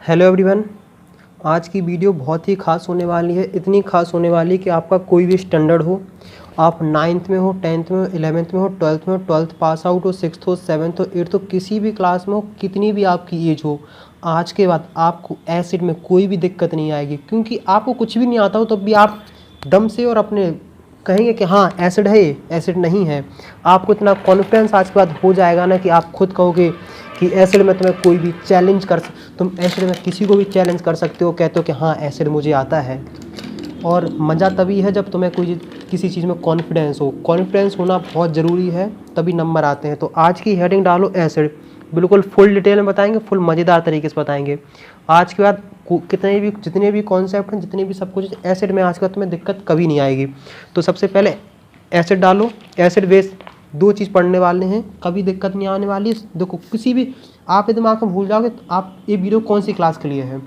Hello everyone. आज की video बहुत ही ख़ास होने वाली है। इतनी ख़ास होने वाली है कि आपका कोई भी स्टैंडर्ड हो, आप 9th में हो, 10th में हो, 11th में हो, 12th में हो, 12th पास आउट हो, 6th हो, 7th हो, 8th हो, किसी भी क्लास में हो, कितनी भी आपकी एज हो, आज के बाद आपको एसिड में कोई भी दिक्कत नहीं आएगी। क्योंकि आपको कुछ भी नहीं आता हो तब भी आप दम से और अपने कहेंगे कि हाँ एसिड है, ये एसिड नहीं है। आपको इतना कॉन्फिडेंस आज के बाद हो जाएगा ना कि आप खुद कहोगे कि एसिड में तुम्हें कोई भी चैलेंज तुम एसिड में किसी को भी चैलेंज कर सकते हो, कहते हो कि हाँ एसिड मुझे आता है। और मज़ा तभी है जब तुम्हें किसी चीज़ में कॉन्फिडेंस हो। कॉन्फिडेंस होना बहुत ज़रूरी है, तभी नंबर आते हैं। तो आज की हेडिंग डालो एसिड। बिल्कुल फुल डिटेल में बताएंगे, फुल मज़ेदार तरीके से बताएंगे। आज के बाद जितने भी कॉन्सेप्ट हैं, जितने भी सब कुछ एसिड में आज के बाद तुम्हें दिक्कत कभी नहीं आएगी। तो सबसे पहले एसिड डालो, एसिड बेस दो चीज़ पढ़ने वाले हैं, कभी दिक्कत नहीं आने वाली। देखो किसी भी आप ये दिमाग में भूल जाओगे तो आप ये वीडियो कौन सी क्लास के लिए है।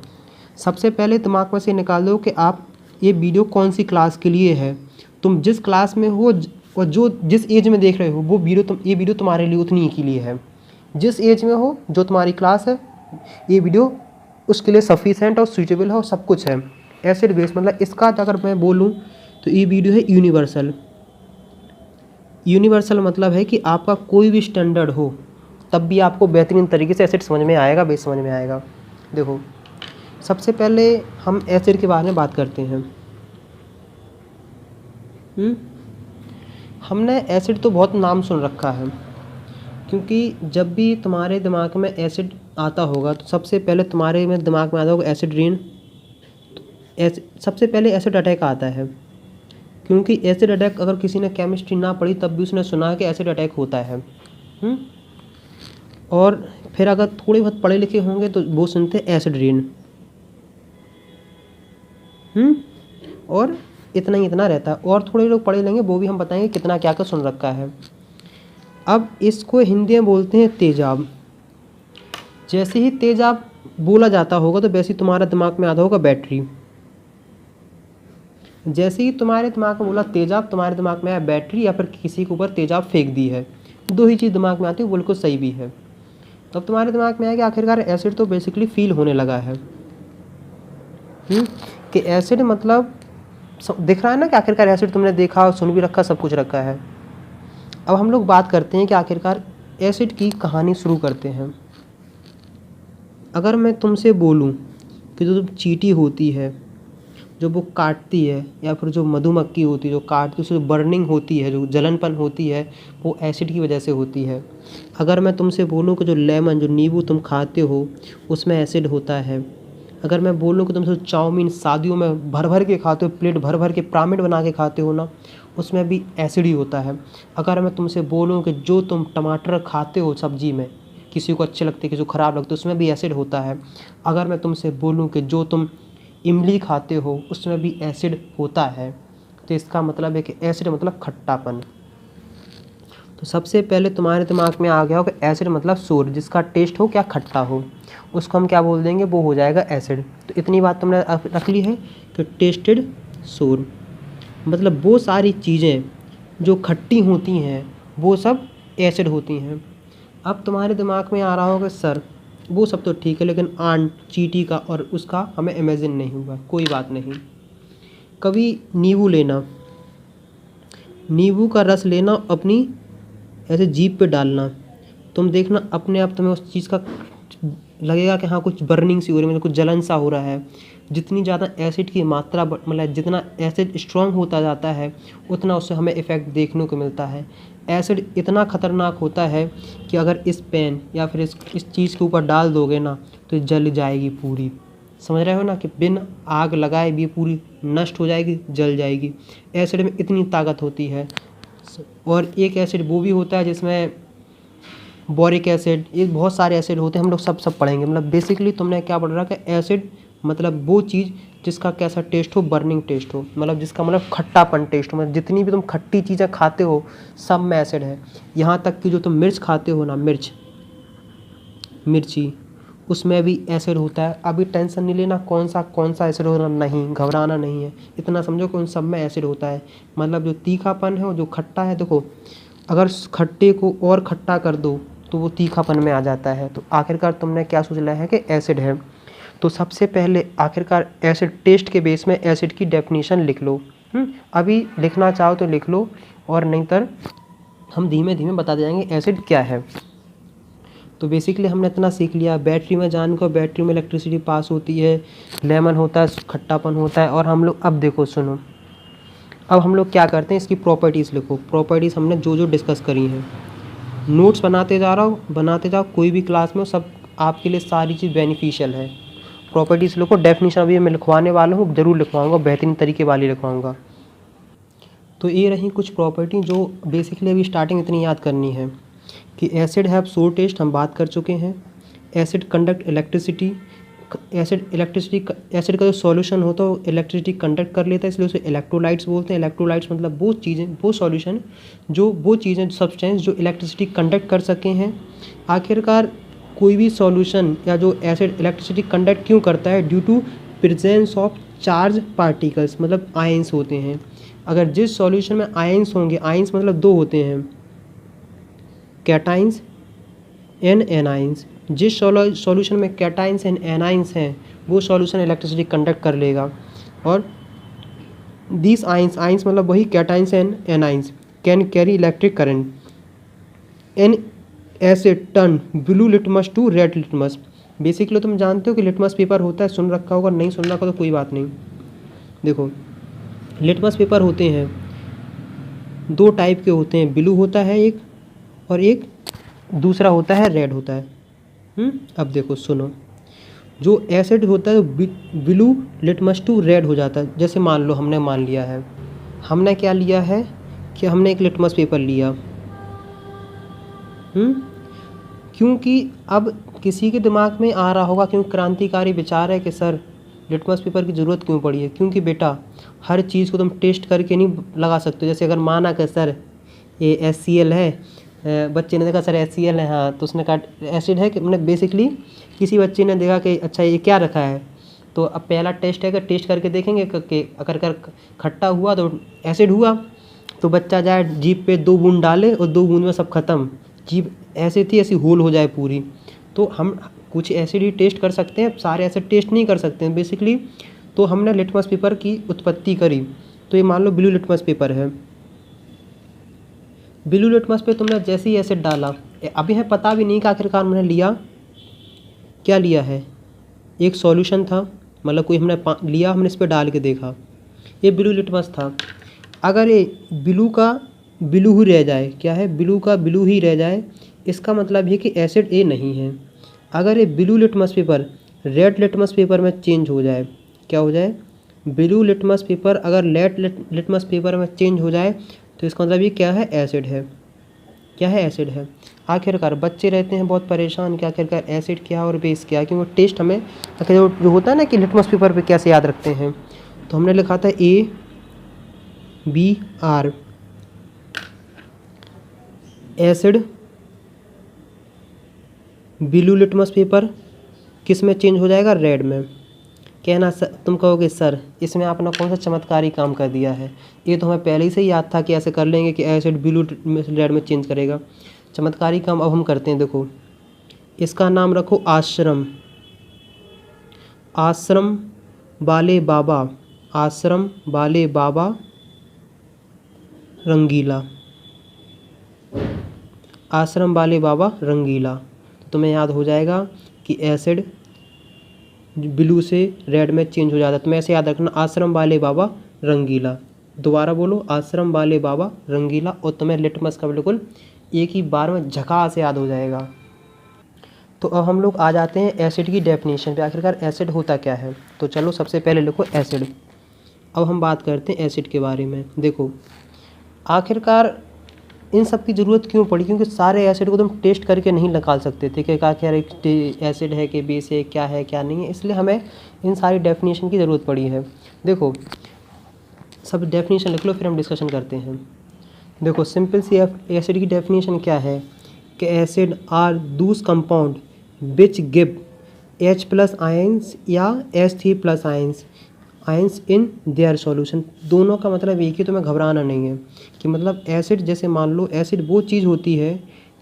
सबसे पहले दिमाग में से निकाल दो कि आप ये वीडियो कौन सी क्लास के लिए है। तुम जिस क्लास में हो और जो जिस एज में देख रहे हो वो ये वीडियो तुम्हारे लिए उतनी ही के लिए है। जिस एज में हो, जो तुम्हारी क्लास है, ये वीडियो उसके लिए सफिशेंट और सूटेबल है और सब कुछ है। एसिड बेस मतलब इसका अगर मैं बोलूँ तो ये वीडियो है यूनिवर्सल। यूनिवर्सल मतलब है कि आपका कोई भी स्टैंडर्ड हो तब भी आपको बेहतरीन तरीके से एसिड समझ में आएगा, बेस समझ में आएगा। देखो सबसे पहले हम एसिड के बारे में बात करते हैं। हमने एसिड तो बहुत नाम सुन रखा है, क्योंकि जब भी तुम्हारे दिमाग में एसिड आता होगा तो सबसे पहले तुम्हारे में दिमाग में आता होगा एसिड रेन। सबसे पहले एसिड अटैक आता है, क्योंकि एसिड अटैक अगर किसी ने केमिस्ट्री ना पढ़ी तब भी उसने सुना कि एसिड अटैक होता है। और फिर अगर थोड़े बहुत पढ़े लिखे होंगे तो वो सुनते हैं एसिड रेन। और इतना ही इतना रहता है। और थोड़े लोग पढ़े लेंगे, वो भी हम बताएंगे कितना क्या क्या सुन रखा है। अब इसको हिंदी में बोलते हैं तेजाब। जैसे ही तेजाब बोला जाता होगा तो वैसे ही तुम्हारा दिमाग में आता होगा बैटरी। जैसे ही तुम्हारे दिमाग में बोला तेजाब, तुम्हारे दिमाग में आया बैटरी या फिर किसी के ऊपर तेजाब फेंक दी है। दो ही चीज़ दिमाग में आती है, बिल्कुल सही भी है। तब तुम्हारे दिमाग में आया कि आखिरकार एसिड तो बेसिकली फील होने लगा है। कि एसिड मतलब दिख रहा है ना कि आखिरकार एसिड तुमने देखा, सुन भी रखा, सब कुछ रखा है। अब हम लोग बात करते हैं कि आखिरकार एसिड की कहानी शुरू करते हैं। अगर मैं तुमसे बोलूं कि जो चींटी होती है, जो वो काटती है, या फिर जो मधुमक्खी होती है जो काटती है, उससे जो बर्निंग होती है, जो जलनपन होती है, वो एसिड की वजह से होती है। अगर मैं तुमसे बोलूं कि जो लेमन, जो नींबू तुम खाते हो उसमें एसिड होता है। अगर मैं बोलूं कि तुम जो चाउमीन शादियों में भर भर के खाते हो, प्लेट भर भर के पिरामिड बना के खाते हो ना, उसमें भी एसिड ही होता है। अगर मैं तुमसे बोलूं कि जो तुम टमाटर खाते हो सब्जी में, किसी को अच्छे लगते किसी को ख़राब लगते, उसमें भी एसिड होता है। अगर मैं तुमसे बोलूं कि जो तुम इमली खाते हो उसमें भी एसिड होता है, तो इसका मतलब है कि एसिड मतलब खट्टापन। तो सबसे पहले तुम्हारे दिमाग में आ गया हो कि एसिड मतलब सोर, जिसका टेस्ट हो क्या खट्टा हो, उसको हम क्या बोल देंगे, वो हो जाएगा एसिड। तो इतनी बात तुमने रख ली है कि टेस्टेड सोर मतलब वो सारी चीज़ें जो खट्टी होती हैं वो सब एसिड होती हैं। अब तुम्हारे दिमाग में आ रहा होगा सर वो सब तो ठीक है, लेकिन आंट चींटी का और उसका हमें इमेजिन नहीं हुआ। कोई बात नहीं। कभी नींबू लेना, नींबू का रस लेना, अपनी ऐसे जीभ पे डालना, तुम देखना अपने आप तुम्हें उस चीज़ का लगेगा कि हाँ कुछ बर्निंग सी हो रही है, मतलब कुछ जलन सा हो रहा है। जितनी ज़्यादा एसिड की मात्रा मतलब जितना एसिड स्ट्रॉन्ग होता जाता है उतना उससे हमें इफ़ेक्ट देखने को मिलता है। एसिड इतना ख़तरनाक होता है कि अगर इस पेन या फिर इस चीज़ के ऊपर डाल दोगे ना तो जल जाएगी पूरी। समझ रहे हो ना कि बिन आग लगाए भी पूरी नष्ट हो जाएगी, जल जाएगी। एसिड में इतनी ताकत होती है। और एक एसिड वो भी होता है जिसमें बोरिक एसिड, ये बहुत सारे एसिड होते हैं, हम लोग सब पढ़ेंगे। मतलब बेसिकली तुमने क्या पढ़ रहा कि एसिड मतलब वो चीज़ जिसका कैसा टेस्ट हो, बर्निंग टेस्ट हो, मतलब जिसका मतलब खट्टापन टेस्ट हो। मतलब जितनी भी तुम खट्टी चीज़ें खाते हो सब में एसिड है। यहाँ तक कि जो तुम मिर्च खाते हो ना, मिर्ची, उसमें भी एसिड होता है। अभी टेंशन नहीं लेना कौन सा एसिड होना, नहीं घबराना नहीं है, इतना समझो कि उन सब में एसिड होता है। मतलब जो तीखापन है और जो खट्टा है, देखो अगर खट्टे को और खट्टा कर दो तो वो तीखापन में आ जाता है। तो आखिरकार तुमने क्या सोच लिया है कि एसिड है। तो सबसे पहले आखिरकार एसिड टेस्ट के बेस में एसिड की डेफिनेशन लिख लो। अभी लिखना चाहो तो लिख लो, और नहीं तो हम धीमे धीमे बताते जाएंगे एसिड क्या है। तो बेसिकली हमने इतना सीख लिया, बैटरी में जान को, बैटरी में इलेक्ट्रिसिटी पास होती है, लेमन होता है, खट्टापन होता है। और हम लोग अब देखो सुनो, अब हम लोग क्या करते हैं, इसकी प्रॉपर्टीज़ लिखो। प्रॉपर्टीज़ हमने जो जो डिस्कस करी हैं नोट्स बनाते जा रहा हूँ, बनाते जाओ, कोई भी क्लास में सब आपके लिए सारी चीज़ बेनिफिशियल है। प्रॉपर्टीज़ लिखो। डेफिनेशन अभी मैं लिखवाने वाला हूँ, ज़रूर लिखवाऊँगा, बेहतरीन तरीके वाली लिखवाऊँगा। तो ये रही कुछ प्रॉपर्टी जो बेसिकली अभी स्टार्टिंग इतनी याद करनी है कि एसिड हैव सोर टेस्ट, हम बात कर चुके हैं। एसिड कंडक्ट इलेक्ट्रिसिटी, एसिड का जो सॉल्यूशन होता है वो इलेक्ट्रिसिटी कंडक्ट कर लेता है, इसलिए उसे इलेक्ट्रोलाइट्स बोलते हैं। इलेक्ट्रोलाइट्स मतलब वो चीज़ें, वो सॉल्यूशन जो, वो चीज़ें, सब्सटेंस जो इलेक्ट्रिसिटी कंडक्ट कर सके हैं। आखिरकार कोई भी सॉल्यूशन या जो एसिड इलेक्ट्रिसिटी कंडक्ट क्यों करता है, due to presence of charge particles, मतलब आयंस होते हैं। अगर जिस सॉल्यूशन में आयंस होंगे, आयंस मतलब दो होते हैं, कैटाइंस एंड एनाइंस, जिस सॉल्यूशन में कैटाइंस एंड एनाइंस हैं वो सॉल्यूशन इलेक्ट्रिसिटी कंडक्ट कर लेगा। और दिस आइंस, आइंस मतलब वही cations and anions, can carry electric current. An acid turn blue litmus to red litmus. Basically तुम जानते हो कि लिटमस पेपर होता है, सुन रखा होगा, नहीं सुन रखा तो कोई बात नहीं। देखो लिटमस पेपर होते हैं दो टाइप के होते हैं, ब्लू होता है एक, और एक दूसरा होता है रेड होता है। अब देखो सुनो, जो एसिड होता है ब्लू लिटमस टू रेड हो जाता है। जैसे मान लो हमने मान लिया है, हमने क्या लिया है कि हमने एक लिटमस पेपर लिया, क्योंकि अब किसी के दिमाग में आ रहा होगा, क्योंकि क्रांतिकारी विचार है कि सर लिटमस पेपर की ज़रूरत क्यों पड़ी है। क्योंकि बेटा हर चीज़ को तुम टेस्ट करके नहीं लगा सकते। जैसे अगर माना कि सर ये HCl है, बच्चे ने देखा सर HCl है, हाँ, तो उसने कहा एसिड है कि मतलब बेसिकली किसी बच्चे ने देखा कि अच्छा ये क्या रखा है, तो अब पहला टेस्ट है कि टेस्ट करके देखेंगे कि अगर खट्टा हुआ तो एसिड हुआ, तो बच्चा जाए जीभ पे 2 बूंद डाले और 2 बूंद में सब खत्म, जीभ ऐसे थी ऐसी होल हो जाए पूरी। तो हम कुछ एसिड ही टेस्ट कर सकते हैं, सारे एसिड टेस्ट नहीं कर सकते हैं बेसिकली। तो हमने लिटमस पेपर की उत्पत्ति करी। तो ये मान लो ब्लू लिटमस पेपर है, ब्लू लिटमस पे तुमने जैसे ही एसिड डाला, अभी है पता भी नहीं कि आखिरकार मैंने लिया क्या लिया है, एक सॉल्यूशन था, मतलब कोई हमने लिया, हमने इस पर डाल के देखा, ये ब्लू लिटमस था। अगर ये ब्लू का ब्लू ही रह जाए, क्या है, ब्लू का ब्लू ही रह जाए, इसका मतलब ये कि एसिड ए नहीं है। अगर ये blue litmus paper red litmus paper में चेंज हो जाए, क्या हो जाए, ब्लू लिटमस पेपर अगर रेड लिटमस पेपर में चेंज हो जाए, तो इसका मतलब ये क्या है, एसिड है। क्या है, एसिड है। आखिरकार बच्चे रहते हैं बहुत परेशान कि आखिरकार एसिड क्या और बेस क्या, क्योंकि टेस्ट हमें जो होता है ना कि लिटमस पेपर पे कैसे याद रखते हैं, तो हमने लिखा था ABR acid. Blue litmus paper किस में चेंज हो जाएगा, रेड में। कहना तुम कहोगे सर इसमें आपने कौन सा चमत्कारी काम कर दिया है, ये तो हमें पहले ही से याद था कि ऐसे कर लेंगे कि एसिड ब्लू में रेड में चेंज करेगा। चमत्कारी काम अब हम करते हैं। देखो इसका नाम रखो आश्रम, आश्रम वाले बाबा, आश्रम वाले बाबा रंगीला, आश्रम वाले बाबा रंगीला। तो तुम्हें याद हो जाएगा कि एसिड ब्लू से रेड में चेंज हो जाता है। तुम्हें ऐसे याद रखना, आश्रम वाले बाबा रंगीला। दोबारा बोलो, आश्रम वाले बाबा रंगीला, और तुम्हें लिटमस का बिल्कुल एक ही बार में झकास याद हो जाएगा। तो अब हम लोग आ जाते हैं एसिड की डेफिनेशन पे, आखिरकार एसिड होता क्या है। तो चलो सबसे पहले लिखो एसिड। अब हम बात करते हैं एसिड के बारे में। देखो आखिरकार इन सब की ज़रूरत क्यों पड़ी, क्योंकि सारे एसिड को तुम टेस्ट करके नहीं निकाल सकते थे कि आखिर एसिड है कि बेस है, क्या है क्या नहीं है, इसलिए हमें इन सारी डेफिनेशन की ज़रूरत पड़ी है। देखो सब डेफिनेशन लिख लो, फिर हम डिस्कशन करते हैं। देखो सिंपल सी एसिड की डेफिनेशन क्या है कि एसिड आर दूस compound which give H+ ions या H3+ ions in their solution. दोनों का मतलब एक ही, तुम्हें घबराना नहीं है कि मतलब एसिड, जैसे मान लो एसिड वो चीज़ होती है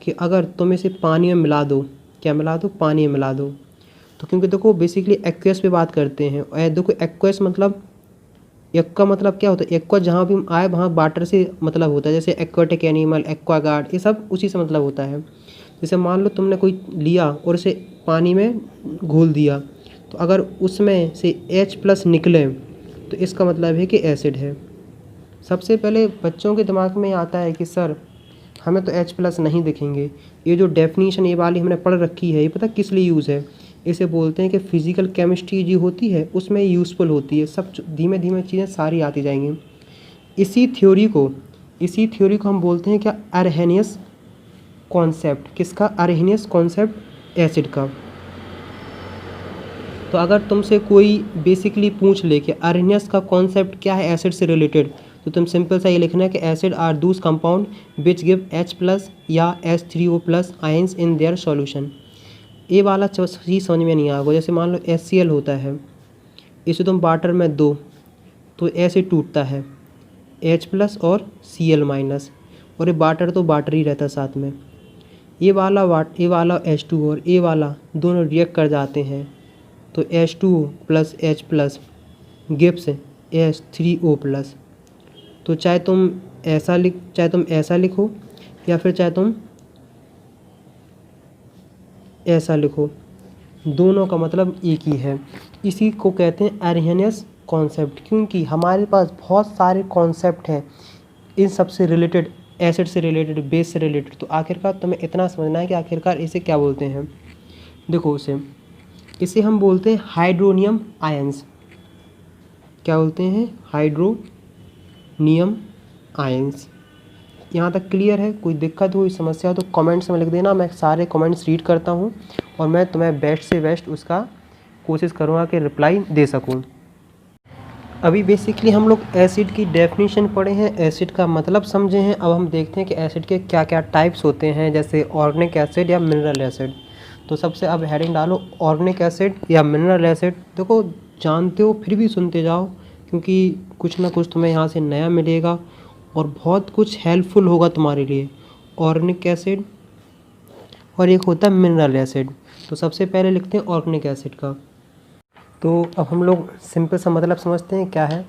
कि अगर तुम इसे पानी में मिला दो, क्या मिला दो, पानी में मिला दो, तो क्योंकि देखो बेसिकली एक्वेस पे बात करते हैं, और देखो एक्वेस मतलब एक्वा मतलब क्या होता है, एक्वा जहाँ भी आए वहाँ वाटर से मतलब होता है, जैसे एक्वाटिक एनिमल, एक्वागार्ड, ये सब उसी से मतलब होता है। जैसे मान लो तुमने कोई लिया और उसे पानी में घोल दिया, तो अगर उसमें से H+ निकले तो इसका मतलब है कि एसिड है। सबसे पहले बच्चों के दिमाग में आता है कि सर हमें तो H+ नहीं दिखेंगे, ये जो डेफिनीशन ये वाली हमने पढ़ रखी है ये पता किस लिए यूज़ है, इसे बोलते हैं कि फिज़िकल केमिस्ट्री जो होती है उसमें यूज़फुल होती है। सब धीमे धीमे चीज़ें सारी आती जाएंगी। इसी थ्योरी को हम बोलते हैं क्या, अर्हेनियस कॉन्सेप्ट। किसका? अर्हेनियस कॉन्सेप्ट, एसिड का। तो अगर तुमसे कोई बेसिकली पूछ ले कि अर्हेनियस का कॉन्सेप्ट क्या है एसिड से रिलेटेड, तो तुम सिंपल सा ये लिखना है कि एसिड आर दूस कंपाउंड विच गिव H+ या H3O+ ions in their solution. ये वाला चीज़ समझ में नहीं आएगा। जैसे मान लो HCl होता है, इसे तुम वाटर में दो तो ऐसे टूटता है H+ और Cl-, और ये वाटर तो वाटर ही रहता है साथ में। ये वाला H2 और ये वाला दोनों रिएक्ट कर जाते हैं, तो H2+ H+ गिव्स H3O+। तो चाहे तुम ऐसा लिखो या फिर चाहे तुम ऐसा लिखो, दोनों का मतलब एक ही है। इसी को कहते हैं अर्हेनियस कॉन्सेप्ट, क्योंकि हमारे पास बहुत सारे कॉन्सेप्ट हैं इन सब से रिलेटेड, एसिड से रिलेटेड, बेस से रिलेटेड। तो आखिरकार तुम्हें इतना समझना है कि आखिरकार इसे क्या बोलते हैं। देखो इसे हम बोलते हैं हाइड्रोनियम आयंस। क्या बोलते हैं? Hydronium ions. यहाँ तक क्लियर है? कोई दिक्कत हुई समस्या हो तो कमेंट्स में लिख देना, मैं सारे कमेंट्स रीड करता हूँ और मैं तुम्हें बेस्ट से बेस्ट उसका कोशिश करूँगा कि रिप्लाई दे सकूँ। अभी बेसिकली हम लोग एसिड की डेफिनेशन पढ़े हैं, एसिड का मतलब समझे हैं। अब हम देखते हैं कि एसिड के क्या क्या टाइप्स होते हैं, जैसे ऑर्गेनिक एसिड या मिनरल एसिड। तो सबसे अब हेडिंग डालो ऑर्गेनिक एसिड या मिनरल एसिड। देखो जानते हो फिर भी सुनते जाओ, क्योंकि कुछ ना कुछ तुम्हें यहाँ से नया मिलेगा और बहुत कुछ हेल्पफुल होगा तुम्हारे लिए। ऑर्गेनिक एसिड और एक होता है मिनरल एसिड। तो सबसे पहले लिखते हैं ऑर्गेनिक एसिड का। तो अब हम लोग सिंपल सा मतलब समझते हैं क्या है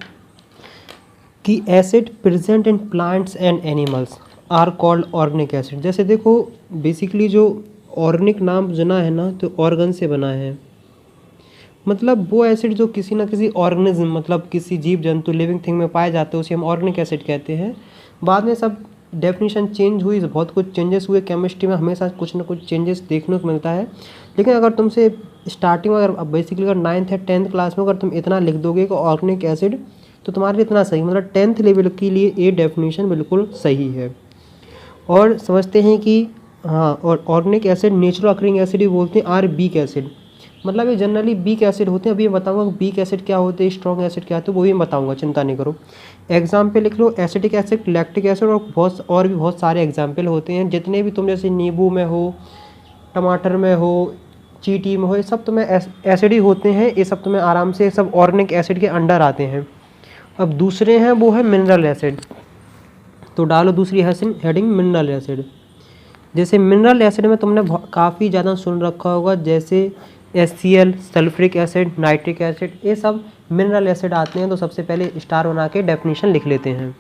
कि acid present in plants and animals are called organic acid. जैसे देखो बेसिकली जो ऑर्गेनिक नाम सुना है ना, तो ऑर्गन से बना है, मतलब वो एसिड जो किसी ना किसी ऑर्गेनिज्म, मतलब किसी जीव जंतु लिविंग थिंग में पाए जाते हैं, उसे हम ऑर्गेनिक एसिड कहते हैं। बाद में सब डेफिनेशन चेंज हुई, बहुत कुछ चेंजेस हुए केमिस्ट्री में, हमेशा कुछ ना कुछ चेंजेस देखने को मिलता है। लेकिन अगर तुमसे स्टार्टिंग में अगर बेसिकली अगर 9th या 10th क्लास में अगर तुम इतना लिख दोगे कि ऑर्गेनिक एसिड, तो तुम्हारे लिए इतना सही, मतलब 10th लेवल के लिए ये डेफिनेशन बिल्कुल सही है। और समझते हैं कि हाँ, और organic acid natural occurring acid भी बोलते हैं, आर वीक एसिड। मतलब ये जनरली वीक एसिड होते हैं। अभी मैं बताऊंगा वीक एसिड क्या होते हैं, स्ट्रॉन्ग एसिड क्या होते हैं, वो भी मैं बताऊंगा, चिंता नहीं करो। एग्जाम्पल लिख लो, एसिटिक एसिड, लैक्टिक एसिड, और भी बहुत सारे एग्जाम्पल होते हैं। जितने भी तुम जैसे नींबू में हो, टमाटर में हो, चींटी में हो, ये सब तुम्हें एसिड ही होते हैं। ये सब तुम्हें आराम से सब ऑर्गेनिक एसिड के अंडर आते हैं। अब दूसरे हैं वो है मिनरल एसिड। तो डालो दूसरी हेडिंग मिनरल एसिड। जैसे मिनरल एसिड में तुमने काफ़ी ज़्यादा सुन रखा होगा, जैसे HCl, sulphuric acid, nitric acid, ये सब मिनरल एसिड आते हैं। तो सबसे पहले स्टार बना के डेफिनेशन लिख लेते हैं।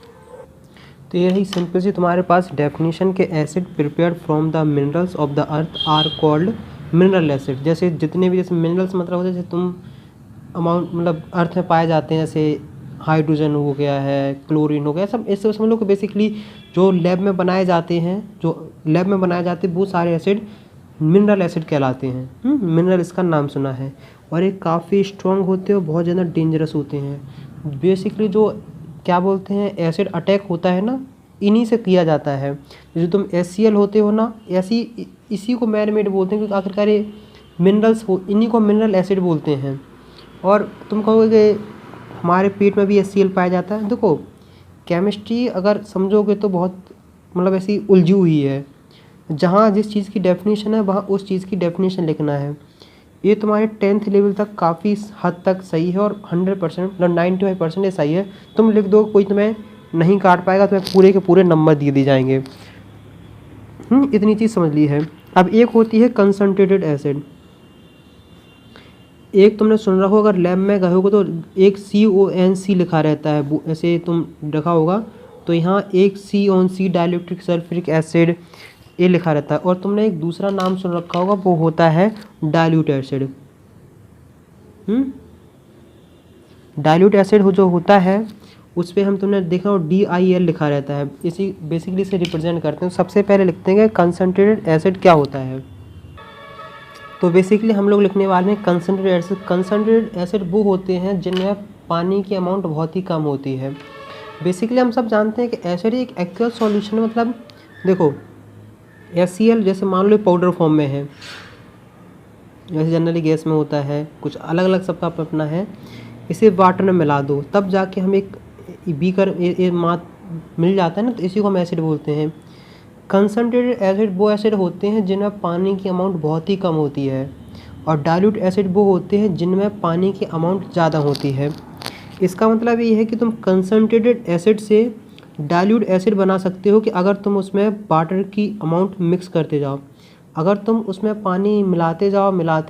तो यही सिंपल सी तुम्हारे पास डेफिनेशन के acid prepared from the minerals of the earth are called mineral acid. जैसे जितने भी जैसे मिनरल्स मतलब होते हैं, जैसे तुम अमाउंट मतलब अर्थ में पाए जाते हैं, जैसे हाइड्रोजन हो गया है, क्लोरीन हो गया, सब ऐसे समझ लो कि बेसिकली जो लैब में बनाए जाते हैं वो सारे एसिड मिनरल एसिड कहलाते हैं। मिनरल इसका नाम सुना है। और ये काफ़ी स्ट्रॉन्ग होते हैं और बहुत ज़्यादा डेंजरस होते हैं। बेसिकली जो क्या बोलते हैं एसिड अटैक होता है ना, इन्हीं से किया जाता है। जो तुम HCl होते हो ना, इसी को मैन मेड बोलते हैं, क्योंकि आखिरकार ये मिनरल्स हो, इन्हीं को मिनरल एसिड बोलते हैं। और तुम कहोगे हमारे पेट में भी HCl पाया जाता है। देखो केमिस्ट्री अगर समझोगे तो बहुत मतलब ऐसी उलझी हुई है। जहाँ जिस चीज़ की डेफिनेशन है वहाँ उस चीज़ की डेफिनेशन लिखना है। ये तुम्हारे 10th लेवल तक काफ़ी हद तक सही है, और 100% मतलब 95% सही है। तुम लिख दो, कोई तुम्हें नहीं काट पाएगा, तुम्हें पूरे के पूरे नंबर दिए जाएंगे। इतनी चीज़ समझ ली है। अब एक होती है कंसनट्रेटेड एसिड। एक तुमने सुन रखा होगा, अगर लैब में गए होगे तो एक CONC लिखा रहता है, ऐसे तुम रखा होगा तो यहाँ एक CONC डाइल्यूटिक सल्फ्यूरिक एसिड ये लिखा रहता है। और तुमने एक दूसरा नाम सुन रखा होगा, वो होता है डाइल्यूट एसिड। डाइल्यूट एसिड जो होता है उस पर हम तुमने देखा हो DIL लिखा रहता है, इसी बेसिकली इसे रिप्रेजेंट करते हैं। सबसे पहले लिखते हैं कंसनट्रेटेड एसिड क्या होता है। तो बेसिकली हम लोग लिखने वाले हैं कंसनट्रेटेड एसिड। कंसनट्रेटेड एसिड वो होते हैं जिनमें पानी की अमाउंट बहुत ही कम होती है। बेसिकली हम सब जानते हैं कि एसिड एक एक्वस सॉल्यूशन है, मतलब देखो HCl जैसे मान लो पाउडर फॉर्म में है, जैसे जनरली गैस में होता है, कुछ अलग अलग सबका अपना है। इसे वाटर में मिला दो तब जाके हम एक बीकर मात मिल जाता है ना, तो इसी को हम एसिड बोलते हैं। कंसनट्रेटेड एसिड वो एसिड होते हैं जिनमें पानी की अमाउंट बहुत ही कम होती है, और डाइल्यूट एसिड वो होते हैं जिनमें पानी की अमाउंट ज़्यादा होती है। इसका मतलब ये है कि तुम कंसनट्रेटेड एसिड से डाइल्यूट एसिड बना सकते हो कि अगर तुम उसमें वाटर की अमाउंट मिक्स करते जाओ। अगर तुम उसमें पानी मिलाते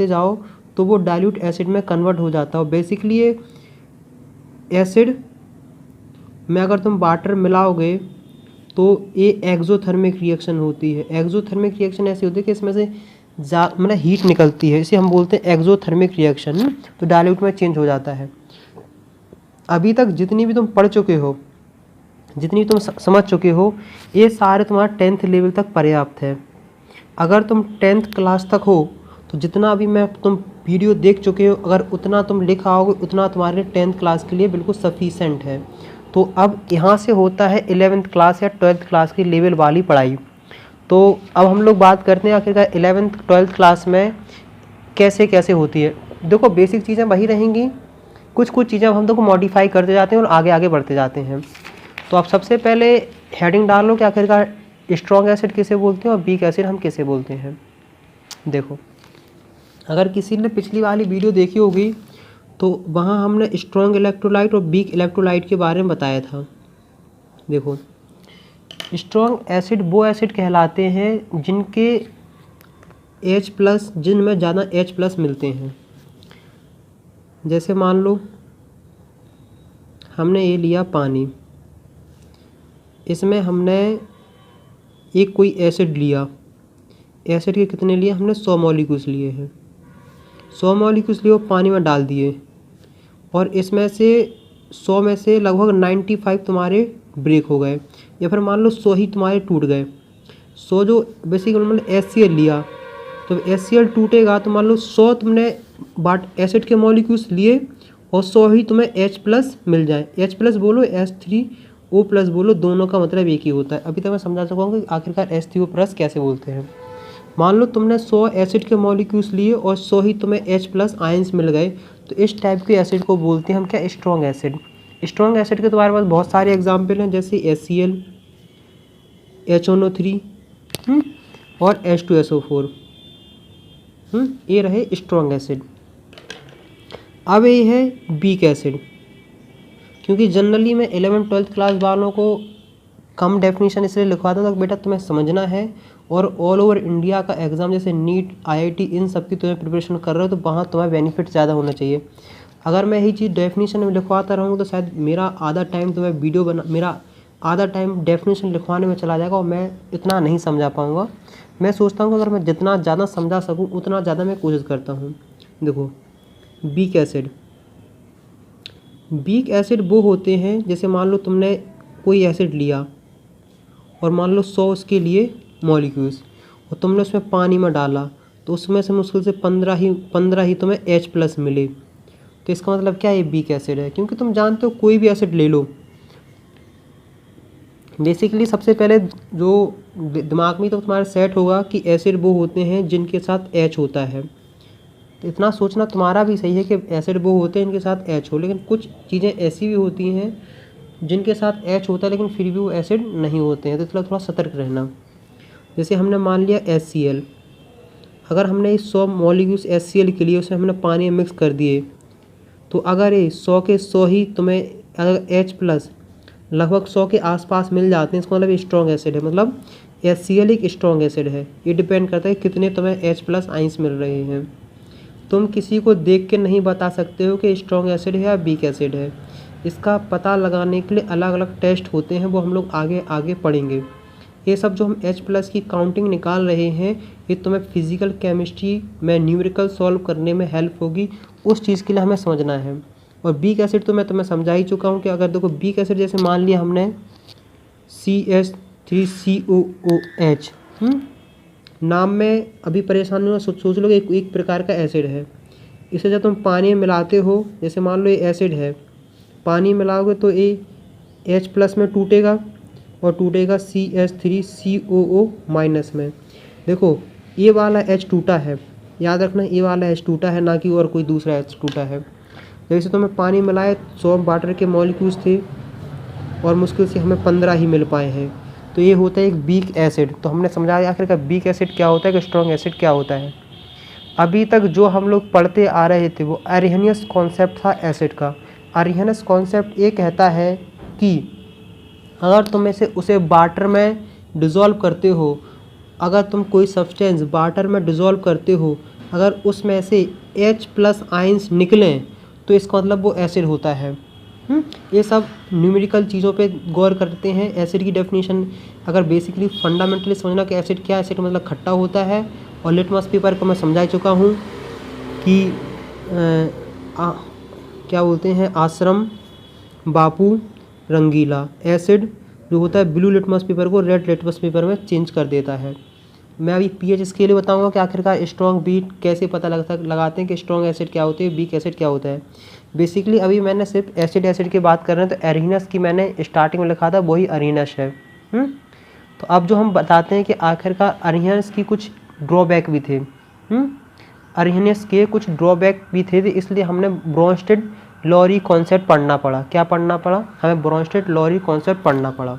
जाओ तो वो डाइल्यूट एसिड में कन्वर्ट हो जाता है। बेसिकली ये एसिड में अगर तुम वाटर मिलाओगे तो ये एक्सोथर्मिक रिएक्शन होती है। एक्सोथर्मिक रिएक्शन ऐसी होती है कि इसमें से मतलब हीट निकलती है, इसे हम बोलते हैं एक्सोथर्मिक रिएक्शन। तो डाइल्यूट में चेंज हो जाता है। अभी तक जितनी भी तुम पढ़ चुके हो, जितनी तुम समझ चुके हो, ये सारे तुम्हारा 10th लेवल तक पर्याप्त है। अगर तुम 10th क्लास तक हो तो जितना भी मैं तुम वीडियो देख चुके हो, अगर उतना तुम लिख आओगे उतना तुम्हारे 10th क्लास के लिए बिल्कुल सफिशेंट है। तो अब यहाँ से होता है 11th क्लास या 12th क्लास की लेवल वाली पढ़ाई। तो अब हम लोग बात करते हैं आखिरकार 11th 12th क्लास में कैसे कैसे होती है। देखो बेसिक चीज़ें वही रहेंगी, कुछ चीज़ें हम देखो मॉडिफाई करते जाते हैं और आगे आगे बढ़ते जाते हैं। तो आप सबसे पहले हेडिंग डाल लो कि आखिरकार स्ट्रॉन्ग एसिड किसे बोलते हैं और वीक एसिड हम किसे बोलते हैं। देखो अगर किसी ने पिछली वाली वीडियो देखी होगी तो वहाँ हमने स्ट्रॉन्ग इलेक्ट्रोलाइट और वीक इलेक्ट्रोलाइट के बारे में बताया था। देखो स्ट्रॉन्ग एसिड वो एसिड कहलाते हैं जिनके H+, जिनमें ज़्यादा H+ मिलते हैं। जैसे मान लो हमने ये लिया पानी, इसमें हमने एक कोई एसिड लिया, एसिड के कितने लिए हमने 100 मॉलिक्यूल्स लिए हैं। 100 मॉलिक्यूल्स लिए वो पानी में डाल दिए और इसमें से 100 में से लगभग 95 तुम्हारे ब्रेक हो गए, या फिर मान लो 100 ही तुम्हारे टूट गए। 100 जो बेसिकली मतलब HCl लिया, तो HCl टूटेगा तो मान लो 100 तुमने एसिड के मॉलिक्यूल्स लिए और 100 ही तुम्हें H+ मिल जाए। H+ बोलो H3O+ बोलो, दोनों का मतलब एक ही होता है। अभी तक मैं समझा सकूँगा कि आखिरकार H3O+ कैसे बोलते हैं। मान लो तुमने 100 एसिड के मॉलिक्यूल्स लिए और 100 ही तुम्हें H+ आयंस मिल गए, तो इस टाइप के एसिड को बोलते हैं हम क्या, स्ट्रॉन्ग एसिड। स्ट्रॉन्ग एसिड के तुम्हारे पास बहुत सारे एग्जाम्पल हैं, जैसे HCl, HNO3 और H2SO4। ये रहे स्ट्रॉन्ग एसिड। अब ये है वीक एसिड, क्योंकि जनरली मैं 11th 12th क्लास वालों को कम डेफिनेशन इसलिए लिखवाता हूँ, तो बेटा तुम्हें समझना है। और ऑल ओवर इंडिया का एग्ज़ाम जैसे नीट, IIT, इन सब की तुम्हें प्रिपरेशन कर रहे हो तो वहाँ तुम्हें बेनिफिट ज़्यादा होना चाहिए। अगर मैं यही चीज़ डेफिनेशन में लिखवाता रहूँगा तो शायद मेरा आधा टाइम मेरा आधा टाइम डेफिनेशन लिखवाने में चला जाएगा और मैं इतना नहीं समझा पाऊँगा। मैं सोचता हूँ कि अगर मैं जितना ज़्यादा समझा सकूँ उतना ज़्यादा मैं कोशिश करता हूँ। देखो वीक एसिड, वीक एसिड वो होते हैं, जैसे मान लो तुमने कोई एसिड लिया और मान लो 100 उसके लिए मॉलिक्यूल्स और तुमने उसमें पानी में डाला, तो उसमें से मुश्किल से 15 ही तुम्हें H+ मिले। तो इसका मतलब क्या है, वीक एसिड है। क्योंकि तुम जानते हो कोई भी एसिड ले लो, बेसिकली सबसे पहले जो दिमाग में तो तुम्हारे सेट होगा कि एसिड वो होते हैं जिनके साथ H होता है। तो इतना सोचना तुम्हारा भी सही है कि एसिड वो होते हैं इनके साथ H हो, लेकिन कुछ चीज़ें ऐसी भी होती हैं जिनके साथ H होता है लेकिन फिर भी वो एसिड नहीं होते हैं, तो इसलिए थोड़ा सतर्क रहना। जैसे हमने मान लिया HCl, अगर हमने इस 100 मॉलिक्यूल्स HCl के लिए उसे हमने पानी में मिक्स कर दिए, तो अगर ये 100 के 100 ही तुम्हें अगर H+ लगभग 100 के आसपास मिल जाते हैं, इसका मतलब स्ट्रॉन्ग एसिड है। मतलब HCl एक स्ट्रॉन्ग एसिड है। ये डिपेंड करता है कितने तुम्हें H+ आइंस मिल रहे हैं। तुम किसी को देख के नहीं बता सकते हो कि स्ट्रॉन्ग एसिड है या वीक एसिड है। इसका पता लगाने के लिए अलग अलग टेस्ट होते हैं, वो हम लोग आगे आगे पढ़ेंगे। ये सब जो हम H+ की काउंटिंग निकाल रहे हैं, ये तुम्हें फिजिकल केमिस्ट्री में न्यूमेरिकल सॉल्व करने में हेल्प होगी, उस चीज़ के लिए हमें समझना है। और वीक एसिड तो मैं तुम्हें समझा ही चुका हूँ कि अगर देखो वीक एसिड जैसे मान लिया हमने CH3COOH, नाम में अभी परेशान नहीं हो, सोच लो कि एक प्रकार का एसिड है। इसे जब तुम पानी में मिलाते हो, जैसे मान लो ये एसिड है, पानी मिलाओगे तो ये H+ में टूटेगा और टूटेगा CH3COO- में। देखो ये वाला H टूटा है, याद रखना ये वाला H टूटा है, ना कि और कोई दूसरा H टूटा है। जैसे तुम्हें पानी मिलाए 100 वाटर के मॉलिक्यूल्स थे और मुश्किल से हमें 15 ही मिल पाए हैं, तो ये होता है एक वीक एसिड। तो हमने समझा आखिरकार वीक एसिड क्या होता है कि स्ट्रॉन्ग एसिड क्या होता है। अभी तक जो हम लोग पढ़ते आ रहे थे वो अरेनियस कॉन्सेप्ट था एसिड का। अरेनियस कॉन्सेप्ट ये कहता है कि अगर तुम उसे वाटर में डिज़ोल्व करते हो, अगर तुम कोई सब्सटेंस वाटर में डिज़ोल्व करते हो, अगर उसमें से H+ आयंस निकलें तो इसका मतलब वो एसिड होता है। ये सब न्यूमेरिकल चीज़ों पे गौर करते हैं। एसिड की डेफिनेशन अगर बेसिकली फंडामेंटली समझना कि एसिड क्या है, एसिड मतलब खट्टा होता है। और लिटमस पेपर को मैं समझा चुका हूँ कि क्या बोलते हैं, आश्रम बापू रंगीला एसिड जो होता है ब्लू लिटमस पेपर को रेड लिटमस पेपर में चेंज कर देता है। मैं अभी pH स्केल बताऊंगा कि आखिरकार स्ट्रॉन्ग वीक कैसे पता लगाते हैं कि स्ट्रॉन्ग एसिड क्या होती है, वीक एसिड क्या होता है। बेसिकली अभी मैंने सिर्फ एसिड की बात कर रहे हैं, तो अरेनियस की मैंने स्टार्टिंग में लिखा था, वही अरेनियस है। तो अब जो हम बताते हैं कि आखिरकार अरेनियस की कुछ ड्रॉबैक भी थे। अरेनियस के कुछ ड्रॉबैक भी थे, इसलिए हमने ब्रोंस्टेड-लॉरी कॉन्सेप्ट पढ़ना पड़ा। क्या पढ़ना पड़ा? हमें ब्रोंस्टेड-लॉरी कॉन्सेप्ट पढ़ना पड़ा।